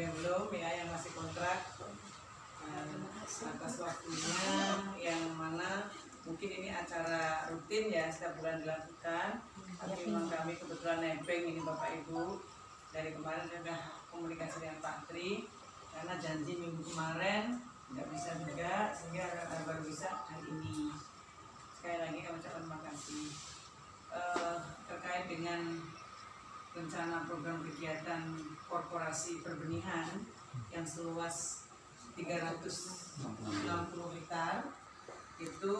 yang belum ya, yang masih kontrak, atas waktunya, yang mana mungkin ini acara rutin ya, setiap bulan dilakukan. Tapi memang kami kebetulan nebeng ini Bapak Ibu, dari kemarin saya sudah komunikasi dengan Pak Tri, karena janji minggu kemarin nggak bisa juga, sehingga baru bisa hari ini. Sekali lagi kami ucapkan terima kasih. Terkait dengan rencana program kegiatan korporasi perbenihan yang seluas 360 hektar, itu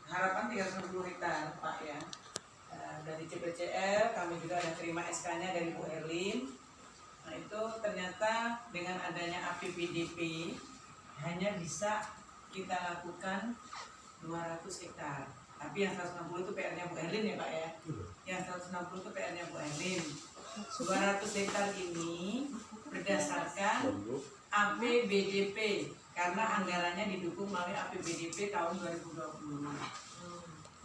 harapan 360 hektar Pak ya. Dari CPCL kami juga ada terima SK-nya dari Bu Erlin. Nah itu ternyata dengan adanya APBDP hanya bisa kita lakukan 200 hektar. Tapi yang 160 itu PR-nya Bu Erlin ya Pak ya. Yang 160 itu PR-nya Bu Erlin. 200 hektar ini berdasarkan APBDP karena anggarannya didukung melalui APBDP tahun 2020.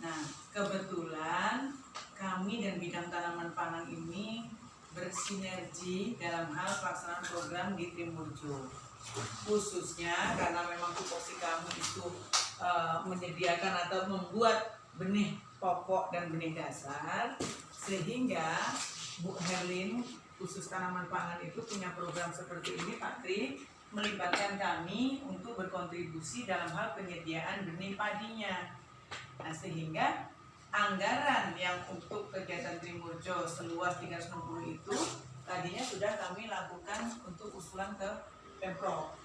Nah, kebetulan kami dan bidang tanaman pangan ini bersinergi dalam hal pelaksanaan program di Trimurjo. Khususnya karena memang tupoksi kami itu menyediakan atau membuat benih pokok dan benih dasar, sehingga Bu Herlin khusus tanaman pangan itu punya program seperti ini Pak Tri, melibatkan kami untuk berkontribusi dalam hal penyediaan benih padinya. Nah, sehingga anggaran yang untuk kegiatan Trimurjo seluas 360 itu tadinya sudah kami lakukan untuk usulan ke Pemprov.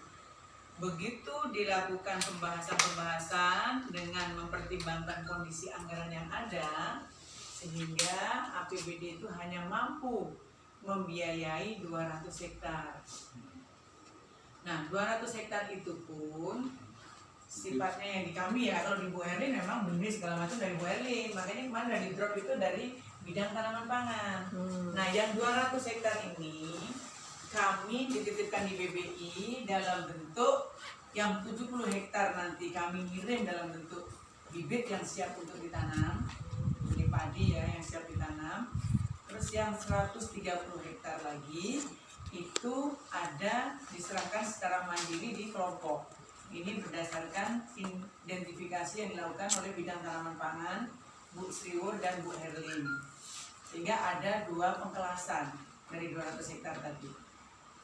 Begitu dilakukan pembahasan-pembahasan dengan mempertimbangkan kondisi anggaran yang ada, sehingga APBD itu hanya mampu membiayai 200 hektar. Nah, 200 hektar itu pun sifatnya yang di kami ya, kalau di Bu Erlin memang benih segala macam dari Bu Erlin, makanya kemarin dari drop itu dari bidang tanaman pangan. Nah yang 200 hektar ini kami dititipkan di BBI dalam bentuk yang 70 hektar nanti kami ngirim dalam bentuk bibit yang siap untuk ditanam, benih padi ya yang siap ditanam. Terus yang 130 hektar lagi itu ada diserahkan secara mandiri di kelompok. Ini berdasarkan identifikasi yang dilakukan oleh bidang tanaman pangan Bu Sriwur dan Bu Herlin, sehingga ada 2 pengkelasan dari 200 hektar tadi.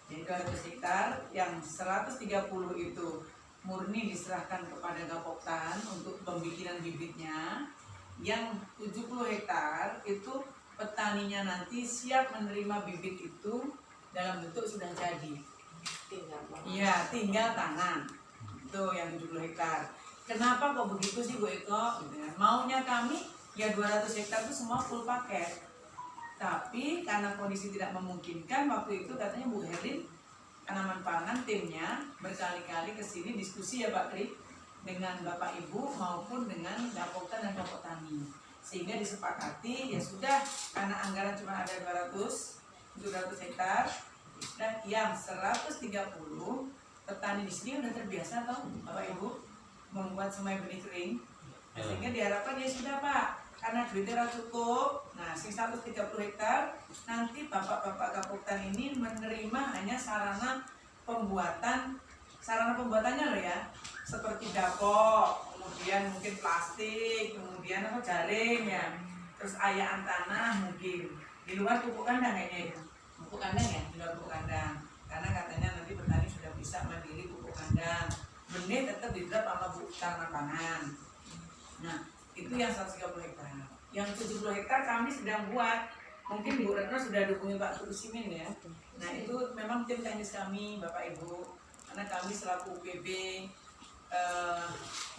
Jadi 200 hektar yang 130 itu murni diserahkan kepada Gapoktan untuk pembikinan bibitnya. Yang 70 hektar itu petaninya nanti siap menerima bibit itu dalam bentuk sudah jadi. Iya, tinggal tanam. Itu yang 70 hektar. Kenapa kok begitu sih Bu Eko? Maunya kami ya 200 hektar itu semua full paket. Tapi karena kondisi tidak memungkinkan, waktu itu katanya Bu Herlin tanaman pangan timnya berkali-kali ke sini diskusi ya Pak Tri dengan Bapak Ibu maupun dengan Gapoktan dan Gapok Tani. Sehingga disepakati ya sudah, karena anggaran cuma ada 200 hektar dan yang 130 petani di sini udah terbiasa toh Bapak Ibu membuat semai benih kering, sehingga diharapkan ya sudah Pak, karena duitnya cukup. Nah, sing 130 hektar nanti bapak-bapak Gapoktan ini menerima hanya sarana pembuatannya loh ya, seperti dapok, kemudian mungkin plastik, kemudian jaring ya, terus ayaan tanah mungkin di luar pupuk kandang kayaknya itu, pupuk kandang ya, di luar pupuk kandang. Karena katanya nanti petani sudah bisa mandiri pupuk kandang, benih tetap didrop sama Bu tanaman pangan. Nah itu yang 130 hektar. Yang 70 hektar kami sedang buat, mungkin Bu Retno sudah dukungin Pak Tusimin ya. Nah itu memang tim teknis kami Bapak Ibu, karena kami selaku UPB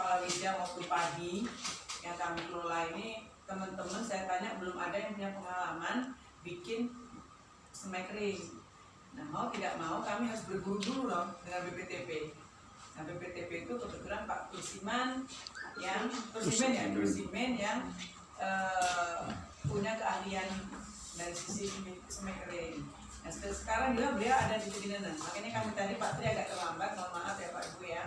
palawija maupun padi yang kami kelola ini, teman-teman saya tanya belum ada yang punya pengalaman bikin semai kering. Nah mau tidak mau kami harus berburu dulu loh dengan BPTP. Nah BPTP itu kebetulan Pak Tusiman yang punya keahlian dari sisi semai kering. Nah sekarang juga beliau ada di Teginenan. Makanya kami tadi Pak Tri agak terlambat, mohon maaf ya Pak Ibu ya.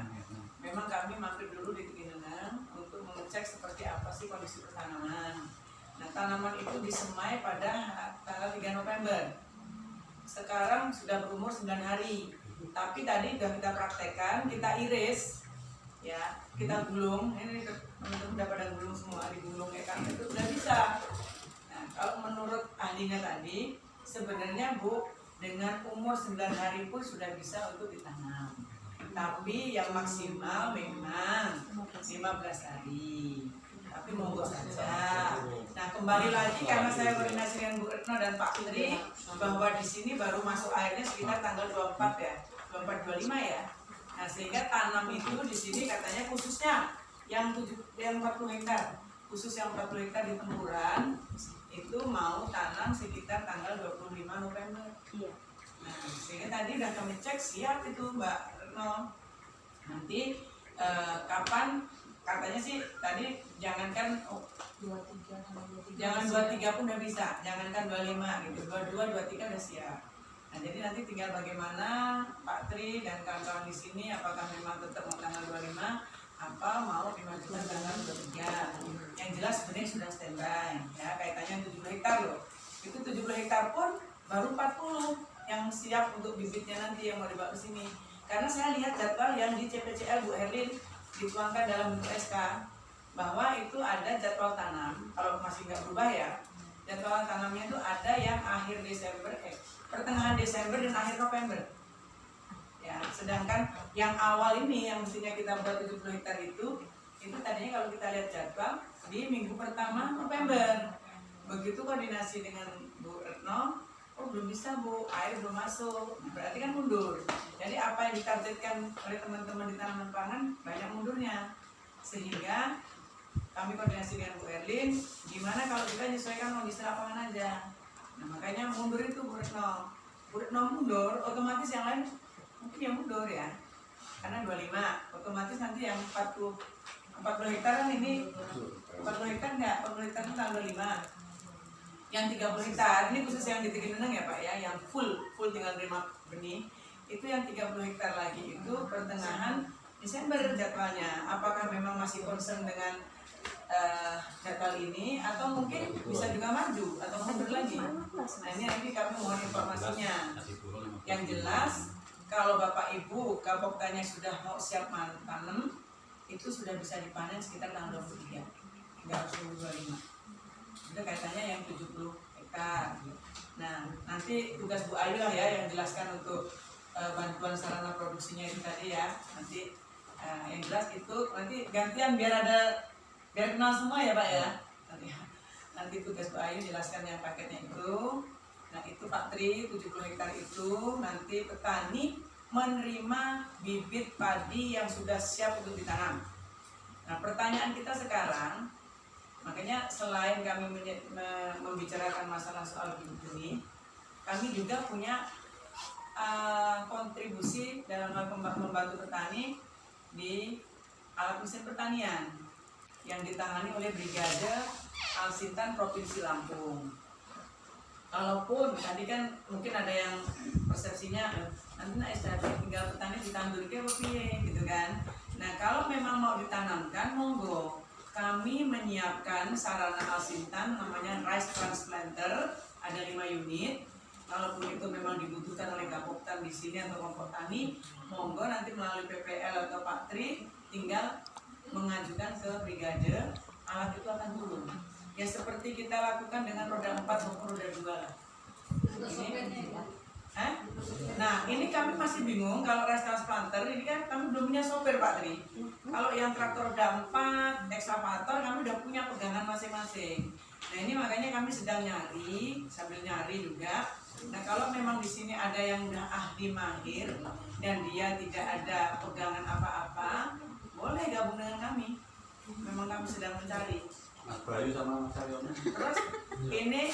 Memang kami mampir dulu di Teginenan untuk mengecek seperti apa sih kondisi tanaman. Nah tanaman itu disemai pada tanggal 3 November. sekarang sudah berumur 9 hari. Tapi tadi sudah kita praktekkan, kita iris, ya, kita gulung. Ini teman-teman udah pada gulung semua, digulung ya kan, itu sudah bisa. Nah, kalau menurut ahlinya tadi, sebenarnya Bu, dengan umur 9 hari pun sudah bisa untuk ditanam. Tapi yang maksimal memang 15 hari. Tapi monggo saja. Nah, kembali lagi karena saya koordinasi dengan Bu Retno dan Pak Putri bahwa di sini baru masuk airnya sekitar tanggal 24 ya, 24-25 ya. Nah, sehingga tanam itu di sini katanya khususnya yang 40 hektar, khusus yang 40 hektar di Tempuran itu mau tanam sekitar tanggal 25 November. Iya. Nah, sehingga tadi udah kami cek siap itu Mbak Retno. Nanti kapan katanya sih tadi jangankan 23 jangan 23 pun udah bisa, jangankan 25 gitu, 22 23 udah siap. Nah, jadi nanti tinggal bagaimana Pak Tri dan kawan-kawan di sini apakah memang tetap mau tanggal 25 apa mau dimajukan tanggal 23. Yang jelas sebenarnya sudah standby ya, kaitannya 70 hektar loh. Itu 70 hektar pun baru 40 yang siap untuk bibitnya nanti yang mau dibawa ke sini. Karena saya lihat jadwal yang di CPCL Bu Herlin dituangkan dalam bentuk SK bahwa itu ada jadwal tanam, kalau masih nggak berubah ya, jadwal tanamnya itu ada yang akhir Desember, pertengahan Desember dan akhir November ya, sedangkan yang awal ini yang mestinya kita buat 70 hektar itu tadinya kalau kita lihat jadwal di minggu pertama November. Begitu koordinasi dengan Bu Retno, oh belum bisa Bu, air belum masuk, berarti kan mundur. Jadi apa yang ditargetkan oleh teman-teman di tanaman pangan banyak mundurnya, sehingga kami koordinasi dengan Bu Erlin, gimana kalau kita menyesuaikan kondisi lapangan aja. Nah makanya mundur itu Bu Retno. Bu Retno mundur, otomatis yang lain mungkin yang mundur ya, karena 25, otomatis nanti yang 40 hektar kan ini 40 hektar enggak, 40 hektar itu tanggal 25. Yang 30 hektar ini khusus yang di Tegineneng ya Pak ya, yang full tinggal terima benih itu yang 30 hektar lagi itu pertengahan Desember jadwalnya. Apakah memang masih concern dengan jadwal ini atau mungkin bisa juga maju atau mundur lagi? Nah ini nanti kami mohon informasinya. Yang jelas kalau Bapak Ibu kapoktannya sudah mau siap tanam itu sudah bisa dipanen sekitar tanggal 23, nggak harus 25. Itu kaitannya yang 70 hektar. Nah, nanti tugas Bu Ayu lah ya yang jelaskan untuk bantuan sarana produksinya itu tadi ya. Nanti yang jelas itu nanti gantian biar kenal semua ya Pak ya. Nanti tugas Bu Ayu jelaskan yang paketnya itu. Nah, itu Pak Tri 70 hektar itu nanti petani menerima bibit padi yang sudah siap untuk ditanam. Nah, pertanyaan kita sekarang, makanya selain kami membicarakan masalah soal bibit ini, kami juga punya kontribusi dalam hal membantu petani di alat mesin pertanian yang ditangani oleh Brigade Alsintan Provinsi Lampung. Kalaupun tadi kan mungkin ada yang persepsinya nanti SDA tinggal petani ditandur ke gitu kan. Nah kalau memang mau ditanamkan monggo, kami menyiapkan sarana Alsintan namanya rice transplanter, ada 5 unit. Kalaupun itu memang dibutuhkan oleh Gapoktan di sini atau kelompok tani, monggo nanti melalui PPL atau Pak Tri tinggal mengajukan ke brigade, alat itu akan turun. Ya seperti kita lakukan dengan roda 4 maupun roda 2 lah. Nah ini kami masih bingung kalau rice transplanter ini kan kami belum punya sopir Pak Tri. Kalau yang traktor roda 4, ekskavator kami udah punya pegangan masing-masing. Nah ini makanya kami sedang nyari, sambil nyari juga. Nah kalau memang di sini ada yang udah ahli mahir dan dia tidak ada pegangan apa-apa, boleh gabung dengan kami. Memang kami sedang mencari. Mas Bayu sama Mas Aryono. Terus ini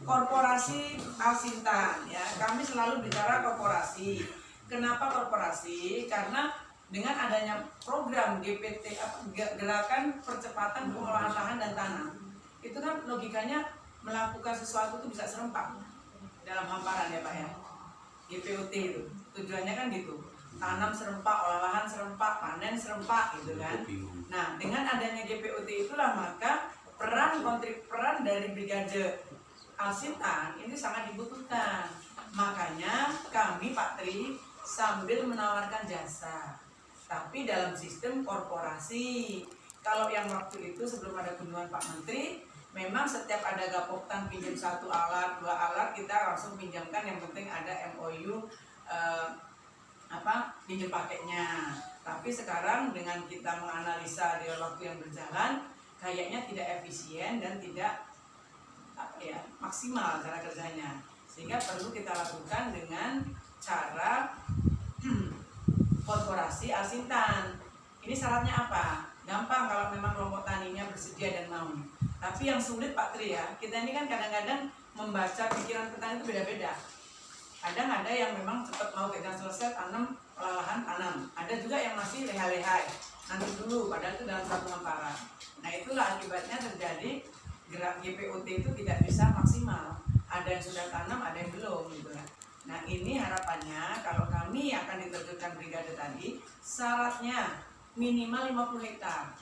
korporasi Alsintan ya, kami selalu bicara korporasi. Kenapa korporasi? Karena dengan adanya program GPT Gerakan Percepatan Pengolahan Lahan dan Tanah, itu kan logikanya melakukan sesuatu itu bisa serempak dalam hamparan ya Pak ya. GPUT itu tujuannya kan gitu, tanam serempak, olah lahan serempak, panen serempak gitu kan. Nah dengan adanya GPUT itulah maka peran dari Brigade Alsintan ini sangat dibutuhkan. makanya kami Pak Tri sambil menawarkan jasa, tapi dalam sistem korporasi. Kalau yang waktu itu sebelum ada kunjungan Pak Menteri, memang setiap ada gapoktan pinjam 1 alat, 2 alat, kita langsung pinjamkan, yang penting ada MOU pinjam pakainya. Tapi sekarang dengan kita menganalisa di waktu yang berjalan, kayaknya tidak efisien dan tidak maksimal cara kerjanya, sehingga perlu kita lakukan dengan cara korporasi Alsintan. Ini syaratnya apa? Gampang kalau memang kelompok taninya bersedia dan mau. Tapi yang sulit Pak Tri ya, kita ini kan kadang-kadang membaca pikiran petani itu beda-beda. Kadang ada yang memang cepat mau pegang selesai tanam, lahan tanam. Ada juga yang masih leha-lehai, nanti dulu, padahal itu dalam satu hamparan. Nah itulah akibatnya terjadi gerak GPOT itu tidak bisa maksimal. Ada yang sudah tanam, ada yang belum gitu ya. Nah ini harapannya kalau kami akan diterjunkan brigade tadi, syaratnya minimal 50 hektar.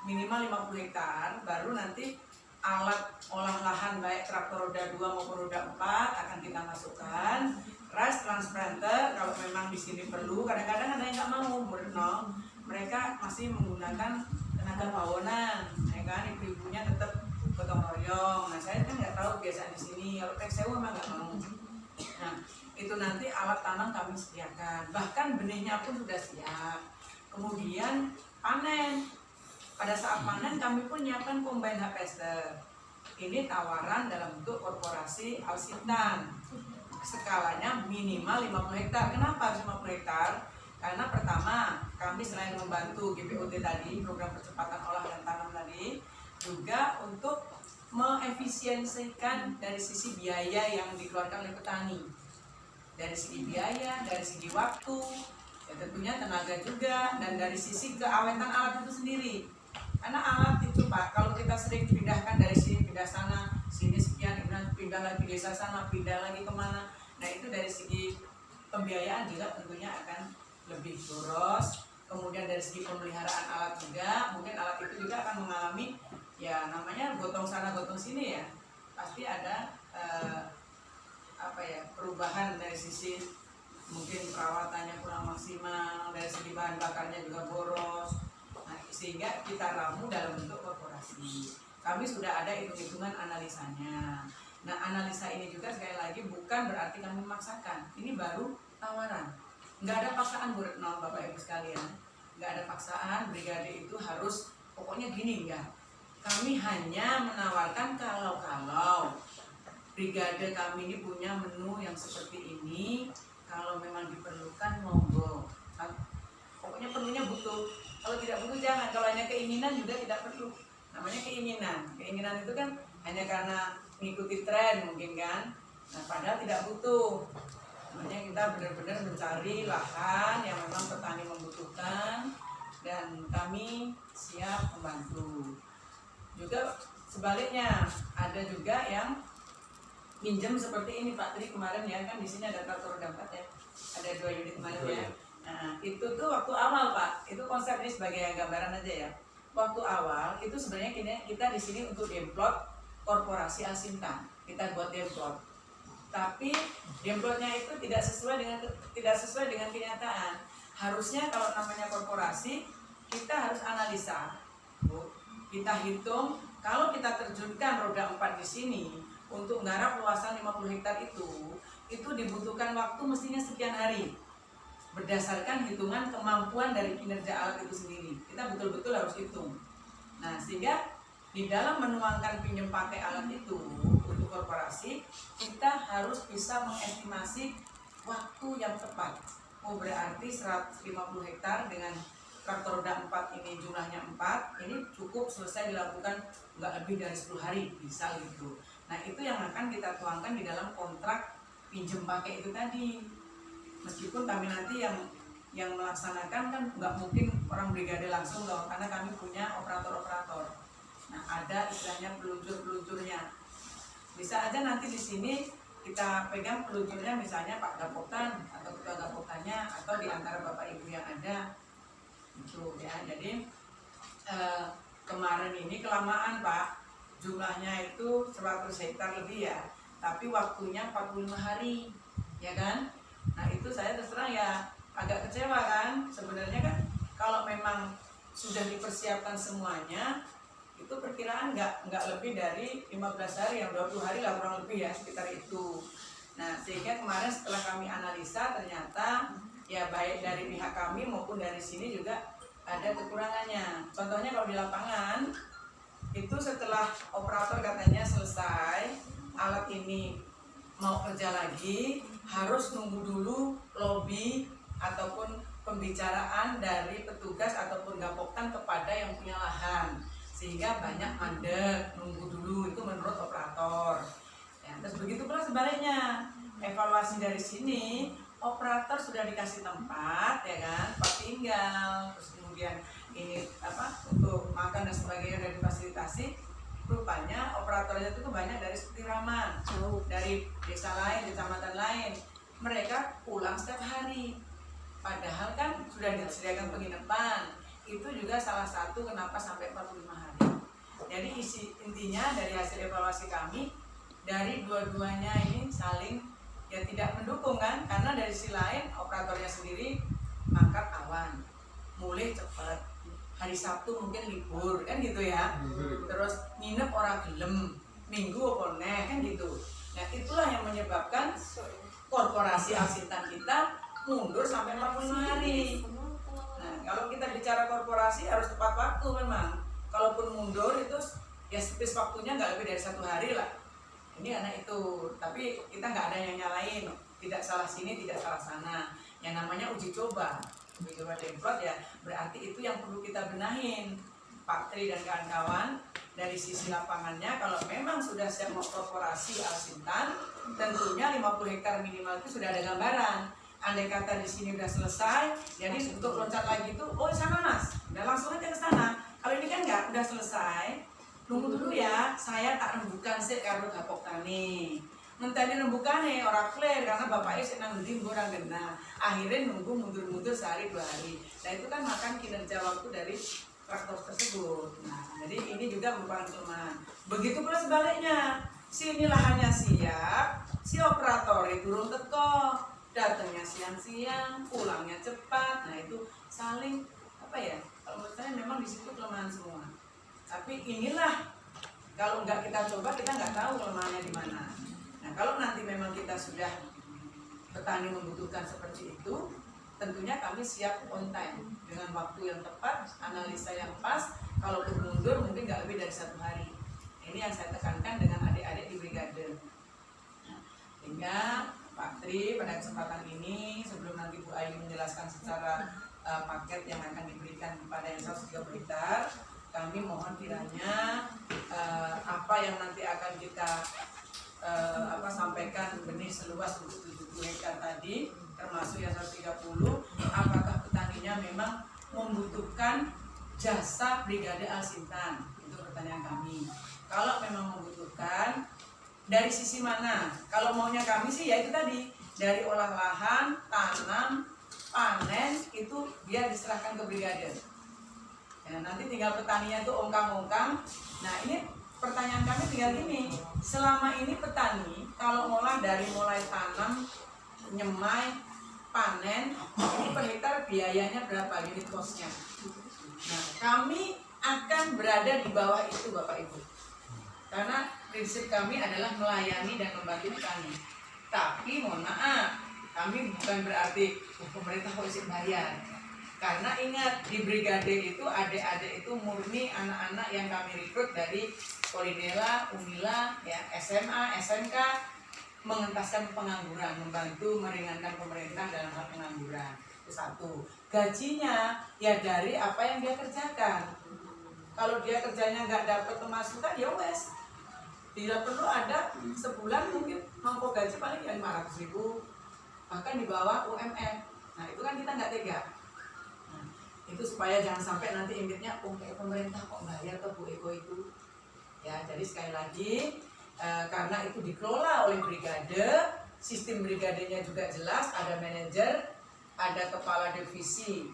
Minimal 50 hektar, baru nanti alat olah lahan baik traktor roda 2 maupun roda 4 akan kita masukkan. Rice transplanter kalau memang di sini perlu, kadang-kadang ada yang nggak mau berenang, mereka masih menggunakan tenaga bawonan, ya kan, ibu-ibunya tetap gotong royong. Nah saya kan nggak tahu biasa di sini, kalau PXU memang nggak mau. Nah itu nanti alat tanam kami sediakan, bahkan benihnya pun sudah siap. Kemudian panen, pada saat panen kami pun nyiapkan combine harvester. Ini tawaran dalam bentuk korporasi Alsintan. Skalanya minimal 50 hektar. Kenapa harus 50 hektar? Karena pertama, kami selain membantu GPOT tadi, program percepatan olah dan tanam tadi, juga untuk mengefisiensikan dari sisi biaya yang dikeluarkan oleh petani. Dari segi biaya, dari segi waktu, ya tentunya tenaga juga, dan dari sisi keawetan alat itu sendiri. Karena alat itu Pak, kalau kita sering pindahkan dari sini pindah sana, sini sekian, pindah lagi desa sana, pindah lagi kemana, nah itu dari segi pembiayaan juga tentunya akan lebih boros. Kemudian dari segi pemeliharaan alat juga, mungkin alat itu juga akan mengalami ya namanya gotong sana gotong sini ya, pasti ada perubahan dari sisi mungkin perawatannya kurang maksimal, dari segi bahan bakarnya juga boros. Nah, sehingga kita ramu dalam bentuk korporasi. Kami sudah ada hitung-hitungan analisanya. Nah analisa ini juga sekali lagi bukan berarti kami memaksakan. Ini baru tawaran. Nggak ada paksaan Bu Retno, Bapak Ibu sekalian. Nggak ada paksaan brigade itu harus pokoknya gini, enggak. Kami hanya menawarkan kalau brigade kami ini punya menu yang seperti ini, kalau memang diperlukan monggo. Pokoknya perlunya butuh. Kalau tidak butuh jangan. Kalau hanya keinginan juga tidak perlu. Namanya keinginan. Keinginan itu kan hanya karena mengikuti tren mungkin kan. Nah padahal tidak butuh. Makanya kita benar-benar mencari lahan yang memang petani membutuhkan, dan kami siap membantu. Juga sebaliknya ada juga yang pinjam seperti ini Pak Tri kemarin ya, kan di sini ada traktor roda 4 ya, ada 2 unit kemarin ya. Nah itu tuh waktu awal Pak, itu konsep ini sebagai gambaran aja ya. Waktu awal itu sebenarnya kita di sini untuk demplot korporasi Alsintan, kita buat demplot. Tapi demplotnya itu tidak sesuai dengan kenyataan. Harusnya kalau namanya korporasi kita harus analisa, Bu. Kita hitung kalau kita terjunkan roda 4 di sini untuk garap luasan 50 hektar itu dibutuhkan waktu mestinya sekian hari. Berdasarkan hitungan kemampuan dari kinerja alat itu sendiri. Kita betul-betul harus hitung. Nah, sehingga di dalam menuangkan pinjam pakai alat itu untuk korporasi, kita harus bisa mengestimasi waktu yang tepat. Oh, berarti 150 hektar dengan traktor roda 4 ini jumlahnya 4, ini cukup selesai dilakukan nggak lebih dari 10 hari, bisa gitu. Nah, itu yang akan kita tuangkan di dalam kontrak pinjam pakai itu tadi. Meskipun kami nanti yang melaksanakan kan nggak mungkin orang brigade langsung loh, karena kami punya operator-operator. Nah ada istilahnya peluncur-peluncurnya. Bisa aja nanti di sini kita pegang peluncurnya misalnya Pak Gapoktan atau Ketua Gapoktannya atau di antara Bapak Ibu yang ada. Itu ya. Jadi kemarin ini kelamaan Pak, jumlahnya itu 100 hektar lebih ya. tapi waktunya 45 hari, ya kan? Nah itu saya terus terang ya agak kecewa kan. Sebenarnya kan kalau memang sudah dipersiapkan semuanya, itu perkiraan nggak lebih dari 15 hari, yang 20 hari lah kurang lebih ya, sekitar itu. Nah sehingga kemarin setelah kami analisa ternyata ya baik dari pihak kami maupun dari sini juga ada kekurangannya. Contohnya kalau di lapangan itu setelah operator katanya selesai alat ini mau kerja lagi, harus nunggu dulu lobby ataupun pembicaraan dari petugas ataupun gapoktan kepada yang punya lahan, sehingga banyak mandek nunggu dulu, itu menurut operator ya. Terus begitu pula sebaliknya, evaluasi dari sini operator sudah dikasih tempat ya kan, tempat tinggal, terus kemudian ini untuk makan dan sebagainya dari fasilitasi. Rupanya operatornya itu banyak dari Setiraman, dari desa lain, kecamatan lain. Mereka pulang setiap hari, padahal kan sudah disediakan penginapan. Itu juga salah satu kenapa sampai 45 hari. Jadi intinya dari hasil evaluasi kami, dari dua-duanya ini saling ya tidak mendukung kan, karena dari sisi lain operatornya sendiri mangkat awan, mulai cepat, hari Sabtu mungkin libur kan gitu ya, terus nginep orang gelem, minggu apa neh kan gitu. Nah itulah yang menyebabkan korporasi Alsintan kita mundur sampai 45 hari. Nah kalau kita bicara korporasi harus tepat waktu memang, kalaupun mundur itu ya space waktunya nggak lebih dari 1 hari lah. Ini karena itu, tapi kita nggak ada yang nyalain, tidak salah sini, tidak salah sana. Yang namanya uji coba Demplot ya, berarti itu yang perlu kita benahin, Pak Tri dan kawan-kawan. Dari sisi lapangannya, kalau memang sudah siap mau korporasi Alsintan, tentunya 50 hektar minimal itu sudah ada gambaran. Andai kata di sini udah selesai, jadi untuk loncat lagi itu, oh sana mas, udah langsung aja ke sana. Kalau ini kan nggak, udah selesai. Nunggu dulu ya, saya tak rembukan sih karo gapok tani. Mentani rembukane orang clear karena bapaknya senang ngendi orang kena. Akhirnya nunggu mundur-mundur sehari 2 hari. Nah itu kan makan kinerja waktu dari traktor tersebut. Nah jadi ini juga merupakan kelemahan. Begitu pula sebaliknya, sini lahannya siap, si operator itu turun teko, datangnya siang-siang, pulangnya cepat. Nah itu saling kalau menurut saya memang di situ kelemahan semua. Tapi inilah kalau nggak kita coba kita nggak tahu kelemahannya di mana. Nah kalau nanti memang kita sudah petani membutuhkan seperti itu, tentunya kami siap on time dengan waktu yang tepat, analisa yang pas. Kalau mundur mungkin nggak lebih dari 1 hari. Ini yang saya tekankan dengan adik-adik di brigade. Nah, sehingga Pak Tri pada kesempatan ini sebelum nanti Bu Ayu menjelaskan secara paket yang akan diberikan kepada yang 130 hektar, kami mohon kiranya apa yang nanti akan kita sampaikan benih seluas untuk 70 hektar tadi, termasuk yang 130, apakah petaninya memang membutuhkan jasa Brigade Alsintan? Itu pertanyaan kami. Kalau memang membutuhkan, dari sisi mana? Kalau maunya kami sih ya itu tadi, dari olah lahan, tanam, panen, itu biar diserahkan ke brigade. Ya, nanti tinggal petaninya tuh ongkang-ongkang. Nah ini pertanyaan kami tinggal gini, selama ini petani kalau mulai tanam, nyemai, panen, ini per hektar biayanya berapa unit cost-nya? Nah kami akan berada di bawah itu Bapak Ibu, karena prinsip kami adalah melayani dan membantu petani. Tapi mohon maaf, kami bukan berarti pemerintah polisi bayar. Karena ingat, di brigade itu adik-adik itu murni anak-anak yang kami rekrut dari Polinela, Unila, ya, SMA, SMK, mengentaskan pengangguran, membantu meringankan pemerintah dalam hal pengangguran. Itu satu. Gajinya ya dari apa yang dia kerjakan. Kalau dia kerjanya nggak dapat pemasukan, ya wes. Tidak perlu ada sebulan mungkin mampu gaji paling ya 500.000, bahkan di bawah UMR. Nah itu kan kita nggak tega. Itu supaya jangan sampai nanti imitnya pemerintah kok bayar ke Bu Eko itu ya. Jadi sekali lagi karena itu dikelola oleh brigade, sistem brigadenya juga jelas, ada manajer, ada kepala divisi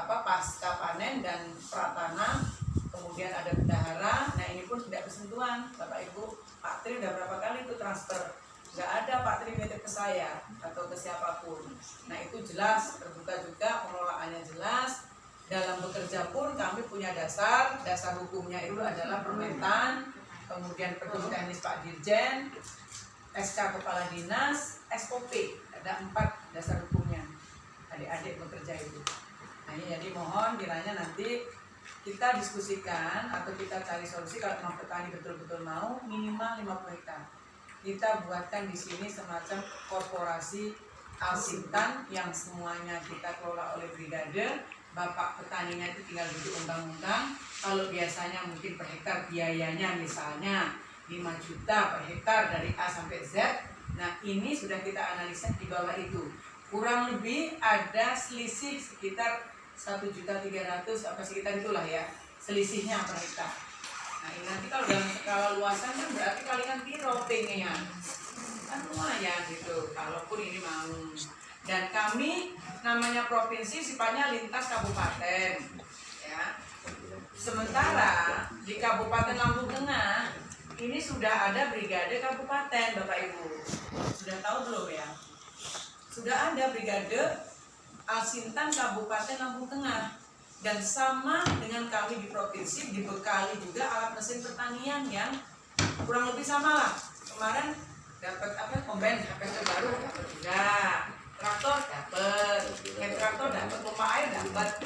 pasca panen dan pratanam, kemudian ada bendahara. Nah ini pun tidak bersentuhan. Bapak Ibu, Pak Tri udah berapa kali itu transfer, nggak ada Pak Tri nitip ke saya atau ke siapapun. Nah itu jelas, terbuka juga, pengelolaannya jelas. Dalam bekerja pun kami punya dasar hukumnya itu adalah Permentan, kemudian petunjuk teknis Pak Dirjen, SK Kepala Dinas, SOP, ada 4 dasar hukumnya. Adik-adik bekerja itu. Nah ini jadi mohon kiranya nanti kita diskusikan atau kita cari solusi kalau memang petani betul-betul mau minimal 50 hektar. Kita buatkan di sini semacam korporasi Alsintan yang semuanya kita kelola oleh brigade. Bapak petaninya itu tinggal duduk undang-undang. Kalau biasanya mungkin per hektar biayanya misalnya 5 juta per hektar dari A sampai Z. Nah ini sudah kita analisa di bawah itu. Kurang lebih ada selisih sekitar 1.300.000 apa sekitar itulah ya. Selisihnya per hektar. Nah ini nanti kalau dalam skala luasan kan berarti kalian piro pengennya. Kan lumayan gitu. Kalaupun ini mau. Dan kami namanya provinsi sifatnya lintas kabupaten ya. Sementara di Kabupaten Lampung Tengah ini sudah ada brigade kabupaten Bapak Ibu. Sudah tahu belum ya? Sudah ada brigade Alsintan Kabupaten Lampung Tengah. Dan sama dengan kami di provinsi dibekali juga alat mesin pertanian yang kurang lebih sama lah. Kemarin dapat combine harvester baru dapat juga. Traktor dapat, traktor dapat, pompa air dapat.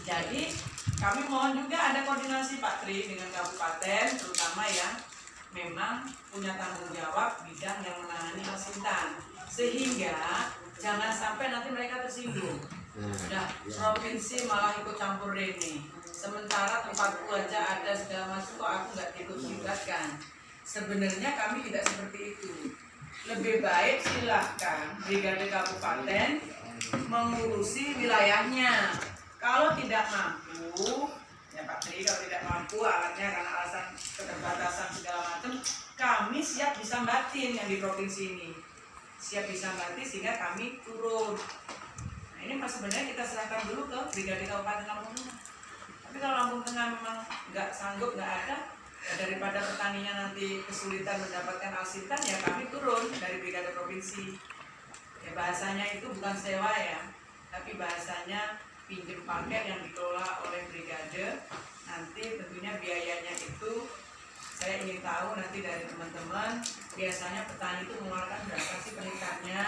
Jadi kami mohon juga ada koordinasi Pak Tri dengan kabupaten, terutama yang memang punya tanggung jawab bidang yang menangani Alsintan, sehingga jangan sampai nanti mereka tersinggung. Nah, provinsi malah ikut campur ini. Sementara tempatku aja ada segala macam kok aku nggak ikut libatkan. Sebenarnya kami tidak seperti itu. Lebih baik silahkan brigade kabupaten mengurusi wilayahnya. Kalau tidak mampu, ya Pak Tri, kalau tidak mampu alatnya karena alasan keterbatasan segala macam, kami siap disambatin yang di provinsi ini. Siap disambatin sehingga kami turun. Nah ini sebenarnya kita serahkan dulu ke brigade kabupaten Lampung Tengah. Tapi kalau Lampung Tengah memang nggak sanggup, nggak ada, ya daripada petaninya nanti kesulitan mendapatkan Alsintan, ya kami turun dari brigade provinsi. Ya bahasanya itu bukan sewa ya, tapi bahasanya pinjem paket yang dikelola oleh brigade. Nanti tentunya biayanya itu saya ingin tahu nanti dari teman-teman, biasanya petani itu mengeluarkan berapa sih per hektarnya.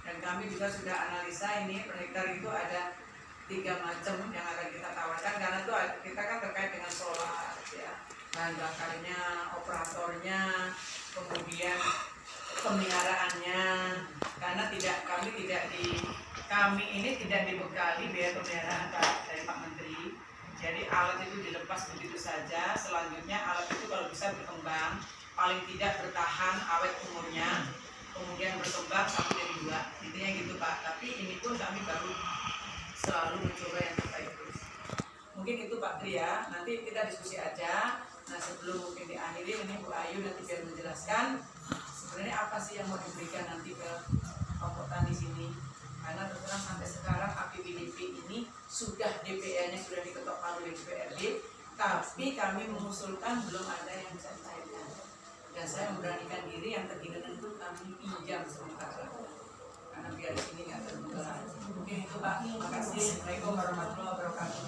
Dan kami juga sudah analisa ini per hektar itu ada 3 macam yang akan kita tawarkan, karena itu kita kan terkait dengan solar ya, bahan bakarnya, operatornya, kemudian pemeliharaannya. Karena kami ini tidak dibekali biaya pemeliharaan dari Pak Menteri. Jadi alat itu dilepas begitu saja. Selanjutnya alat itu kalau bisa berkembang, paling tidak bertahan awet umurnya, kemudian berkembang sampai jadi 2. Intinya gitu Pak. Tapi ini pun kami baru selalu mencoba yang terbaik terus. Mungkin itu Pak Tri ya. Nanti kita diskusi aja. Nah sebelum mungkin diakhiri, ini Bu Ayu nanti biar menjelaskan sebenarnya apa sih yang mau diberikan nanti ke kelompok tani sini. Karena terus terang sampai sekarang APBDP ini sudah DPR-nya sudah diketok palu oleh DPRD, tapi kami mengusulkan belum ada yang bisa dicairkan. Dan saya memberanikan diri yang terkini itu kami pinjam sementara. Karena biar di sini nggak terbuka. Mungkin itu Pak. Terima kasih. Assalamualaikum warahmatullahi wabarakatuh.